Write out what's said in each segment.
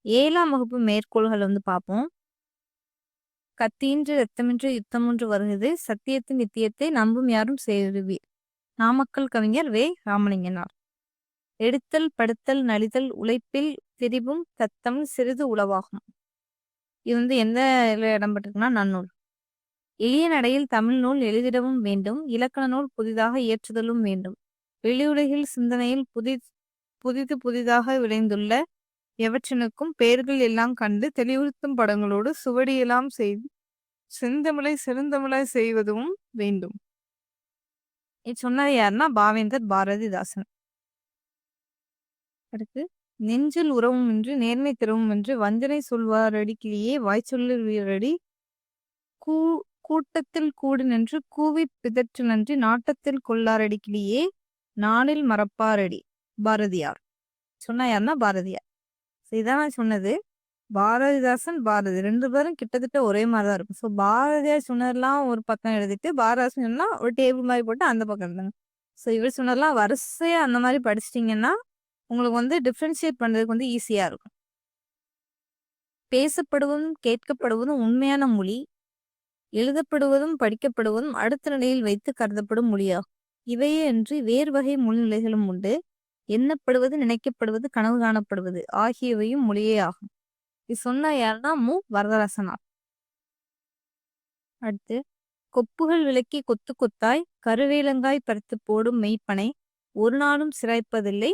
7ஆம் வகுப்பு மேற்கோள்கள் பார்ப்போம். "கத்தியின்றி இரத்தமின்றி யுத்தமொன்று வருகுது. சத்தியத்தின் நித்தியத்தை நம்பும் யாரும் சேருவீர்." நாமக்கல் கவிஞர் ராமலிங்கனார். "எடுத்தல் படுத்தல் நலிதல் உழைப்பில் திரிபும் தத்தமிழ் சிறிது உளவாகும்." இது எந்த இடம்பெற்றிருக்குன்னா நன்னூல். "எளிய நடையில் தமிழ் நூல் எழுதிடவும் வேண்டும். இலக்கண நூல் புதிதாக இயற்றுதலும் வேண்டும். வெளியுலகில் சிந்தனையில் புதிது புதிதாக விளைந்துள்ள எவற்றினுக்கும் பெயர்கள் எல்லாம் கண்டு தெளிவுறுத்தும் படங்களோடு சுவடியெல்லாம் செய்து செந்தமிழை செருந்தமிழாய் செய்வதும் வேண்டும்." இது சொன்னது யாருன்னா பாவேந்தர் பாரதிதாசன். அடுத்து, "நெஞ்சில் உறவும் இன்றி நேர்மை திறவும் என்று வஞ்சனை சொல்வாரடிக்கிலேயே வாய்ச்சொல்லில் வீரடி கூட்டத்தில் கூடி நின்று கூவி பிதற்று நன்றி நாட்டத்தில் கொள்ளாரடிக்கிலேயே நாளில் மறப்பாரடி." பாரதியார். சொன்னா யாருன்னா பாரதியார். இதான் நான் சொன்னது. பாரதிதாசன் பாரதி 2 பேரும் கிட்டத்தட்ட ஒரே மாதிரிதான் இருக்கும். ஸோ பாரதியார் சொன்னதெல்லாம் ஒரு பக்கம் எழுதிட்டு பாரதிதாசன் சொன்னா ஒரு டேபிள் மாதிரி போட்டு அந்த பக்கம் எழுதுங்க. ஸோ இவர் சொன்னதெல்லாம் வரிசையா அந்த மாதிரி படிச்சிட்டிங்கன்னா உங்களுக்கு டிஃப்ரென்ஷியேட் பண்றதுக்கு ஈஸியா இருக்கும். "பேசப்படுவதும் கேட்கப்படுவதும் உண்மையான மொழி. எழுதப்படுவதும் படிக்கப்படுவதும் அடுத்த நிலையில் வைத்து கருதப்படும் மொழியாகும். இவையே அன்றி வேறு வகை மொழிநிலைகளும் உண்டு. எண்ணப்படுவது நினைக்கப்படுவது கனவு காணப்படுவது ஆகியவையும் மொழியே ஆகும்." இது சொன்ன யாருன்னா வரதராசனார். அடுத்து, "கொப்புகள் விலக்கி கொத்து கொத்தாய் கருவேலங்காய் பறித்து போடும் மெய்ப்பனை ஒரு நாளும் சிராய்ப்பதில்லை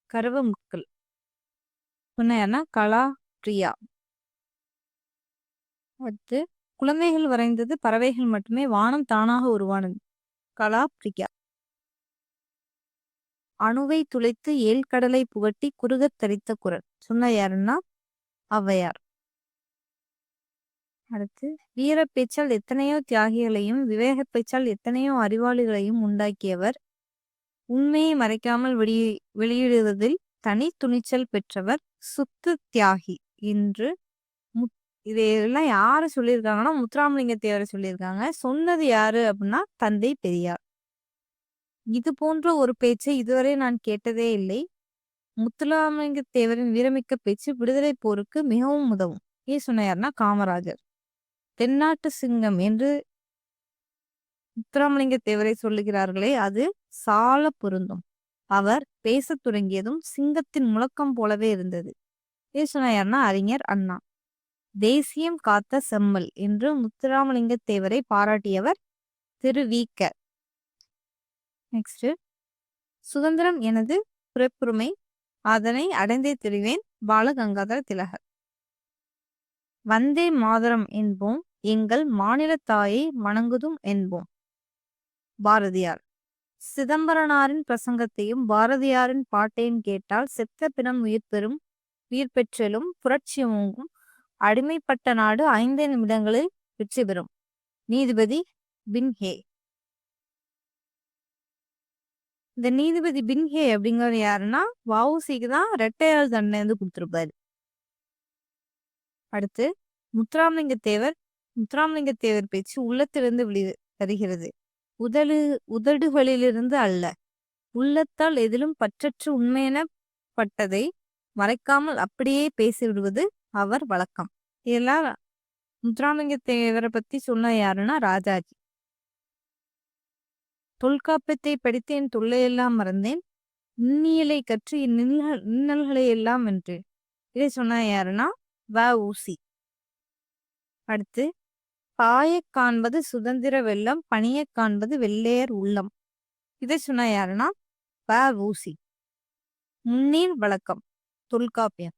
கருவ முட்கள்." சொன்ன யாருன்னா கலா பிரியா. அடுத்து, "குழந்தைகள் வரைந்தது பறவைகள் மட்டுமே, வானம் தானாக உருவானது." கலா பிரியா. "அணுவை துளைத்து ஏழ்கடலை புகட்டி குறுகத் தரித்த குரல்." சொன்ன யாருன்னா ஔவையார். அடுத்து, "வீர பேச்சால் எத்தனையோ தியாகிகளையும் விவேக பேச்சால் எத்தனையோ அறிவாளிகளையும் உண்டாக்கியவர். உண்மையை மறைக்காமல் வெளியிடுவதில் தனி துணிச்சல் பெற்றவர் சுத்த தியாகி." என்று இதையெல்லாம் யாரு சொல்லியிருக்காங்கன்னா முத்துராமலிங்க தேவரை சொல்லியிருக்காங்க. சொன்னது யாரு அப்படின்னா தந்தை பெரியார். "இது போன்ற ஒரு பேச்சை இதுவரை நான் கேட்டதே இல்லை. முத்துராமலிங்க தேவரின் வீரமிக்க பேச்சு விடுதலை போருக்கு மிகவும் உதவும்." இது சொன்ன யாருன்னா காமராஜர். "தென்னாட்டு சிங்கம் என்று முத்துராமலிங்க தேவரை சொல்லுகிறார்களே, அது சால பொருந்தும். அவர் பேசத் தொடங்கியதும் சிங்கத்தின் முழக்கம் போலவே இருந்தது." இது சொன்ன யாருன்னா அறிஞர் அண்ணா. "தேசியம் காத்த செம்மல்" என்று முத்துராமலிங்க தேவரை பாராட்டியவர் திரு வி.க. நெக்ஸ்ட், "சுதந்திரம் எனது பிறப்புரிமை, அதனை அடைந்தே திரிவேன்." பாலகங்காதர திலகர். "வந்தே மாதரம் என்போம், எங்கள் மாநில தாயை வணங்குதும் என்போம்." பாரதியார். "சிதம்பரனாரின் பிரசங்கத்தையும் பாரதியாரின் பாட்டையும் கேட்டால் செத்த பிணம் உயிர் பெற்றலும் புரட்சியமும் அடிமைப்பட்ட நாடு 5 நிமிடங்களில் வெற்றி பெறும்." நீதிபதி பின்ஹே. இந்த நீதிபதி பின்ஹே அப்படிங்கிறது யாருன்னா வ.உ.சி.க்கு தான் இரட்டையாள் தண்டனை கொடுத்திருப்பாரு. அடுத்து, முத்துராமலிங்க தேவர் பேச்சு உள்ளத்திலிருந்து வருகிறது. உதடுகளிலிருந்து அல்ல. உள்ளத்தால் எதிலும் பற்றற்று உண்மையெனப்பட்டதை மறைக்காமல் அப்படியே பேசிவிடுவது அவர் வழக்கம். இதெல்லாம் முத்துராமலிங்க தேவரை பத்தி சொன்ன யாருன்னா ராஜாஜி. "தொல்காப்பியத்தை படித்து என் தொல்லையெல்லாம் மறந்தேன். இன்னியலை கற்று என் இன்னல்களை எல்லாம் வென்றேன்." இதை சொன்ன யாருன்னா வ.உ.சி. அடுத்து, "பாயக் காண்பது சுதந்திர வெள்ளம், பணியக் காண்பது வெள்ளையர் உள்ளம்." இதை சொன்ன யாருன்னா வ.உ.சி. முன்னீர் வழக்கம் தொல்காப்பியம்.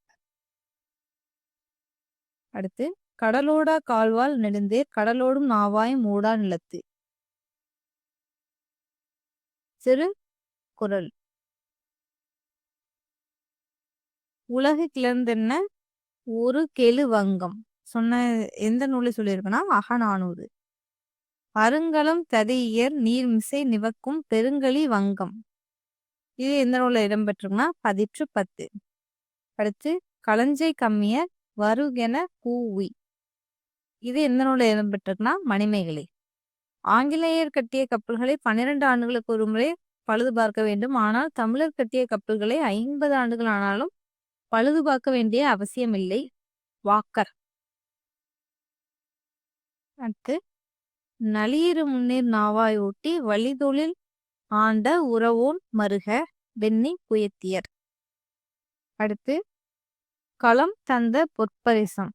அடுத்து, "கடலோடா கால்வால் நெடுந்தேர் கடலோடும் நாவாயும் ஓடா நிலத்து." திருக்குறள். "உலகு கிளர்ந்தென்ன ஒரு கெழு வங்கம்." சொன்ன எந்த நூலை சொல்லியிருக்குன்னா அகநானூறு. "அருங்கலம் ததையியர் நீர்மிசை நிவக்கும் பெருங்கலி வங்கம்." இது எந்த நூல்ல இடம்பெற்றிருக்குன்னா பதிற்று 10. அடுத்து, "களஞ்சை கம்மியர் வருகென கூவி." இது எந்த நூல்ல இடம்பெற்றிருக்குன்னா மணிமேகலை. "ஆங்கிலேயர் கட்டிய கப்பல்களை 12 ஆண்டுகளுக்கு ஒரு முறை பழுது பார்க்க வேண்டும். ஆனால் தமிழர் கட்டிய கப்பல்களை 50 ஆண்டுகள் ஆனாலும் பழுது பார்க்க வேண்டிய அவசியமில்லை வாக்கர். அடுத்து நளியிரு முன்னீர் நாவாய் ஊட்டி வழிதொழில் ஆண்ட உறவோன் மருக வெண்ணி புயத்தியர். அடுத்து களம் தந்த பொற்பரிசம்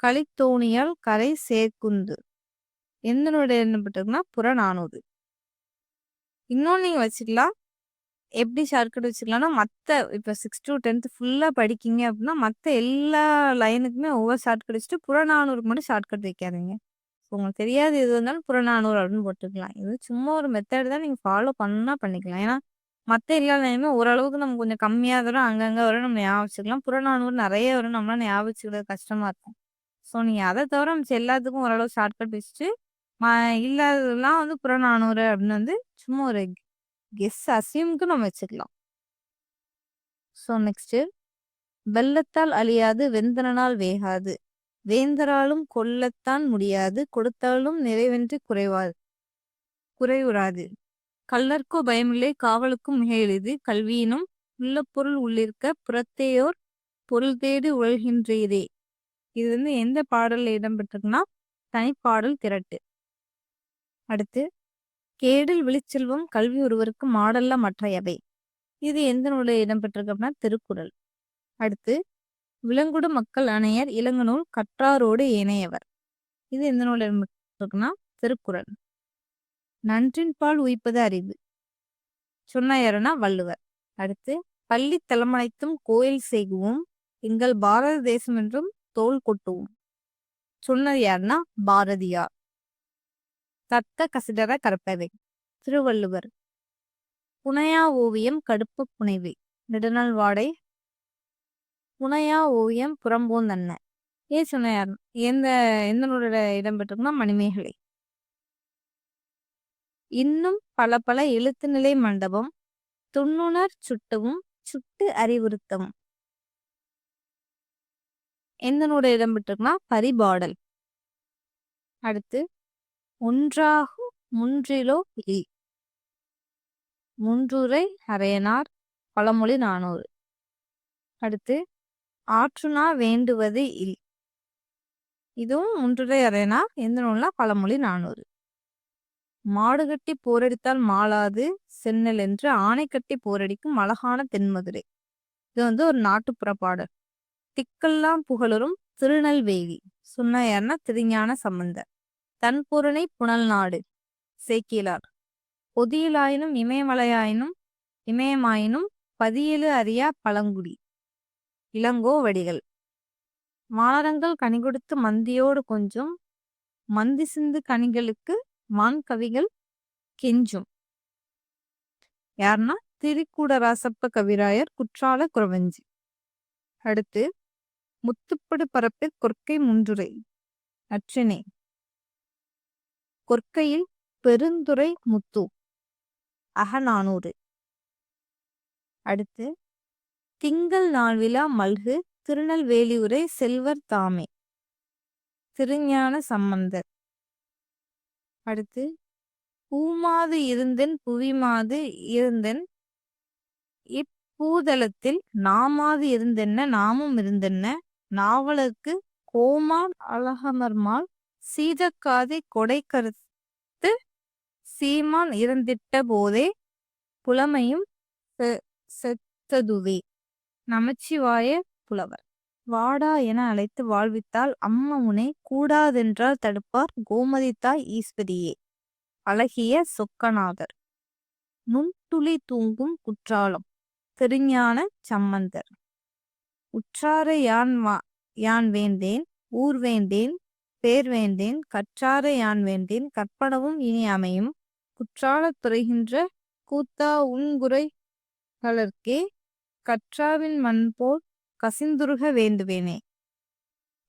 களித்தோணியால் கரை சேர்க்குந்து. எந்தனுடைய என்ன பட்டிருக்குன்னா புறநானூறு. இன்னொன்னு நீங்க வச்சுக்கலாம். எப்படி ஷார்ட்கட் வச்சுக்கலாம்னா மற்ற இப்போ 6 to 10th ஃபுல்லாக படிக்கிங்க அப்படின்னா மற்ற எல்லா லைனுக்குமே ஒவ்வொரு ஷார்ட்கட் வச்சுட்டு புறநானூறுக்கு மட்டும் ஷார்ட்கட் வைக்காதீங்க. ஸோ உங்களுக்கு தெரியாது எது வந்தாலும் புறநானூறு அப்படின்னு போட்டுக்கலாம். இது சும்மா ஒரு மெத்தட் தான், நீங்கள் ஃபாலோ பண்ணால் பண்ணிக்கலாம். ஏன்னா மற்ற எல்லா லைனுமே ஓரளவுக்கு நம்ம கொஞ்சம் கம்மியாக வரும், அங்கங்கே வரும், நம்ம ஞாபகம் வச்சுக்கலாம். புறநானூறு நிறைய வரும், நம்மளால ஞாபகம் வச்சுக்கிறது கஷ்டமாக இருக்கும். ஸோ நீங்கள் அதை தவிர மிச்சம் எல்லாத்துக்கும் ஓரளவு ஷார்ட்கட் வச்சுட்டு இல்லாததெல்லாம் வந்து புறநானூறு அப்படின்னு வந்து சும்மா ஒரு கெஸ் அசியூம்க்கு நம்ம வச்சுக்கலாம். ஸோ நெக்ஸ்ட் வெள்ளத்தால் அழியாது வெந்தனால் வேகாது வேந்தராலும் கொல்லத்தான் முடியாது கொடுத்தாலும் நிறைவென்று குறைவுறாது கள்ளர்க்கோ பயமில்லை காவலுக்கும் மிக எளிது கல்வியினும் உள்ள பொருள் உள்ளிருக்க புறத்தேயோர் பொருள் தேடி உழல்கின்றீரே. இது வந்து எந்த பாடல்ல இடம்பெற்றிருக்குன்னா தனிப்பாடல் திரட்டு. அடுத்து கேடில் விழிச்செல்வம் கல்வி ஒருவருக்கு மாடல்ல மற்றையவை. இது எந்த நூலில் இடம்பெற்றிருக்கு அப்படின்னா திருக்குறள். அடுத்து விலங்குடு மக்கள் அணையர் இளங்கநூல் கற்றாரோடு ஏனையவர். இது எந்த நூலில் இடம்பெற்றிருக்குன்னா திருக்குறள். நன்றின்பால் உயிப்பது அறிவு சொன்ன யாருன்னா வள்ளுவர். அடுத்து பள்ளி தலைமனைத்தும் கோயில் செய்குவோம் எங்கள் பாரத தேசம் என்றும் தோல் கொட்டுவோம் சொன்னது யாருன்னா பாரதியார். தத்த கசிடர கற்பவை திருவள்ளுவர். புனையா ஓவியம் கடுப்பு புனைவு நெடுநாள் வாடை புனையா ஓவியம் புறம்போந்தன்ன. ஏன் சொன்னார் எந்த நூலோட இடம்பெற்றிருக்குன்னா மணிமேகலை. இன்னும் பல பல எழுத்து நிலை மண்டபம் துண்ணுணர் சுட்டவும் சுட்டு அறிவுறுத்தவும். எந்த நூலோட இடம்பெற்றிருக்குன்னா பரிபாடல். அடுத்து ஒன்றாகும் முன்றிலோ இல் முன்றுரை அரையனார் பழமொழி 400. அடுத்து ஆற்றுனா வேண்டுவது இல் இதுவும் முன்றுரை அரையனார் எந்த நூல்னா பழமொழி 400. மாடு கட்டி போரடித்தால் மாளாது சென்னல் என்று ஆணை கட்டி போரடிக்கும் அழகான தென்மதுரை. இது வந்து ஒரு நாட்டுப்புற பாடல். திக்கெல்லாம் புகழரும் திருநெல்வேலி சொன்ன யாருன்னா திருஞான சம்பந்தர். தன்பொருணை புனல் நாடு சேக்கிலார். பொதியிலாயினும் இமயமாயினும் பதியேழு அறியா பழங்குடி இளங்கோவடிகள். மானரங்கள் கனி கொடுத்து மந்தியோடு கொஞ்சம் மந்தி சிந்து கனிகளுக்கு மான் கவிகள் கெஞ்சும் யாருன்னா திரிக்கூடராசப்ப கவிராயர் குற்றால குறவஞ்சி. அடுத்து முத்துப்படு பரப்பில் கொற்கை முன்றுரை அற்றினை கொற்கையில் பெருந்துரை முத்து அகநானூறு. அடுத்து திங்கள் நாள்விழா மல்கு திருநெல்வேலியுரை செல்வர் தாமே திருஞான சம்பந்தர். அடுத்து பூமாது இருந்தென் புவிமாது இருந்தென் இப்பூதளத்தில் நாமாது இருந்தென்ன நாமும் இருந்தென்ன நாவலருக்கு கோமான் அழகமர்மால் சீதக்காதை கொடை கருத்து சீமான் இறந்திட்ட போதே புலமையும் செத்ததுவே நமச்சிவாய புலவர். வாடா என அழைத்து வாழ்வித்தால் அம்மா உனை கூடாதென்றால் தடுப்பார் கோமதி தாய் ஈஸ்வரியே அழகிய சொக்கநாதர். நுண்துளி தூங்கும் குற்றாலம் திருஞான சம்பந்தர். உற்றார யான் வேண்டேன் ஊர் வேண்டேன் பேர் வேண்டேன் கற்றார யான் வேண்டேன் கற்பனவும் இனி அமையும் குற்றாலத் துறைகின்ற கூத்தா உன்குறைகளற்கே கற்றாவின் மண்போல் கசிந்துருக வேண்டுவேனே.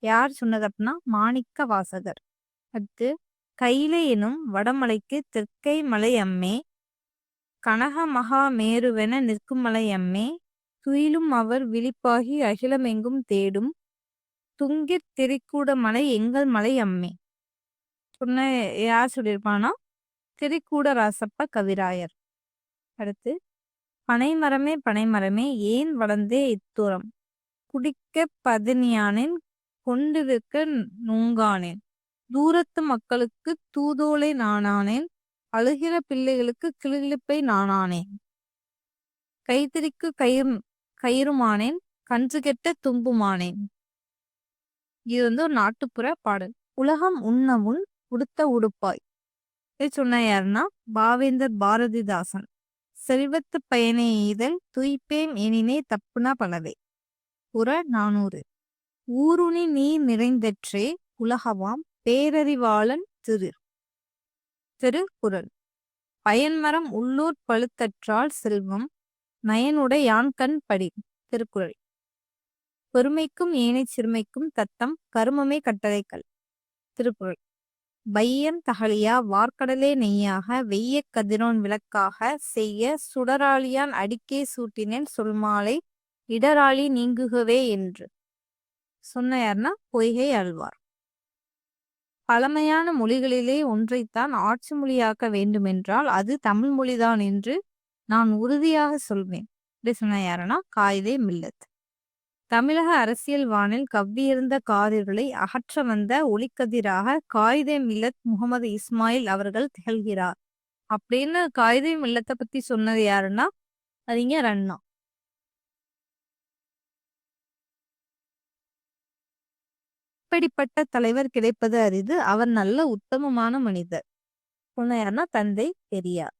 யார் சொன்னது அப்படின்னா மாணிக்க வாசகர். அடுத்து கையிலை எனும் வடமலைக்கு தெற்கை மலை அம்மே கனக மகா மேருவென நிற்கும் மலை அம்மே துயிலும் அவர் விழிப்பாகி அகிலமெங்கும் தேடும் துங்கித் திரிக்கூட மலை எங்கள் மலை அம்மே சொன்ன யார் சொல்லியிருப்பான்னா திரிக்கூட ராசப்ப கவிராயர். அடுத்து பனைமரமே பனைமரமே ஏன் வளர்ந்தே இத்தூரம் குடிக்க பதனியானேன் கொண்டிருக்க நூங்கானேன் தூரத்து மக்களுக்கு தூதோலை நானானேன் அழுகிற பிள்ளைகளுக்கு கிளுகிளுப்பை நானானேன் கைத்திரிக்கு கயிறுமானேன் கன்று கெட்ட தும்புமானேன். இது ஒரு நாட்டுப்புற பாடல். உலகம் உண்ண உடுத்த உடுப்பாய். இதை சொன்ன யாருன்னா பாவேந்தர் பாரதிதாசன். செல்வத்து பயனை எய்தல் துய்ப்பேம் எனினே தப்புனா பலவே. புற 400. ஊருணி நீர் நிறைந்தற்றே உலகவாம் பேரறிவாளன் திருக்குறள். பயன்மரம் உள்ளூர் பழுத்தற்றால் செல்வம் நயனுடை யான்கண் படி. திருக்குறள். பெருமைக்கும் ஏனை சிறுமைக்கும் தத்தம் கருமமே கட்டளைகள். திருக்குறள். பையன் தகழியா வார்க்கடலே நெய்யாக வெய்ய கதிரோன் விளக்காக செய்ய சுடராளியான் அடிக்கே சூட்டினேன் சொல்மாலை இடராளி நீங்குகவே என்று சொன்ன யார்னா பொய்கை ஆழ்வார். பழமையான மொழிகளிலே ஒன்றைத்தான் ஆட்சி மொழியாக்க வேண்டுமென்றால் அது தமிழ் மொழிதான் என்று நான் உறுதியாக சொல்வேன். இப்படி சொன்ன யாருன்னா காயிதே மில்லத். தமிழக அரசியல் வானில் கவ்வியிருந்த காதிர்களை அகற்ற வந்த ஒளிக்கதிராக காயிதே மில்லத் முகமது இஸ்மாயில் அவர்கள் திகழ்கிறார் அப்படின்னு காயிதே மில்லத்தை பத்தி சொன்னது யாருன்னா அறிஞர் அண்ணா. இப்படிப்பட்ட தலைவர் கிடைப்பது அரிது. அவர் நல்ல உத்தமமான மனிதர். சொன்ன யாருன்னா தந்தை பெரியார்.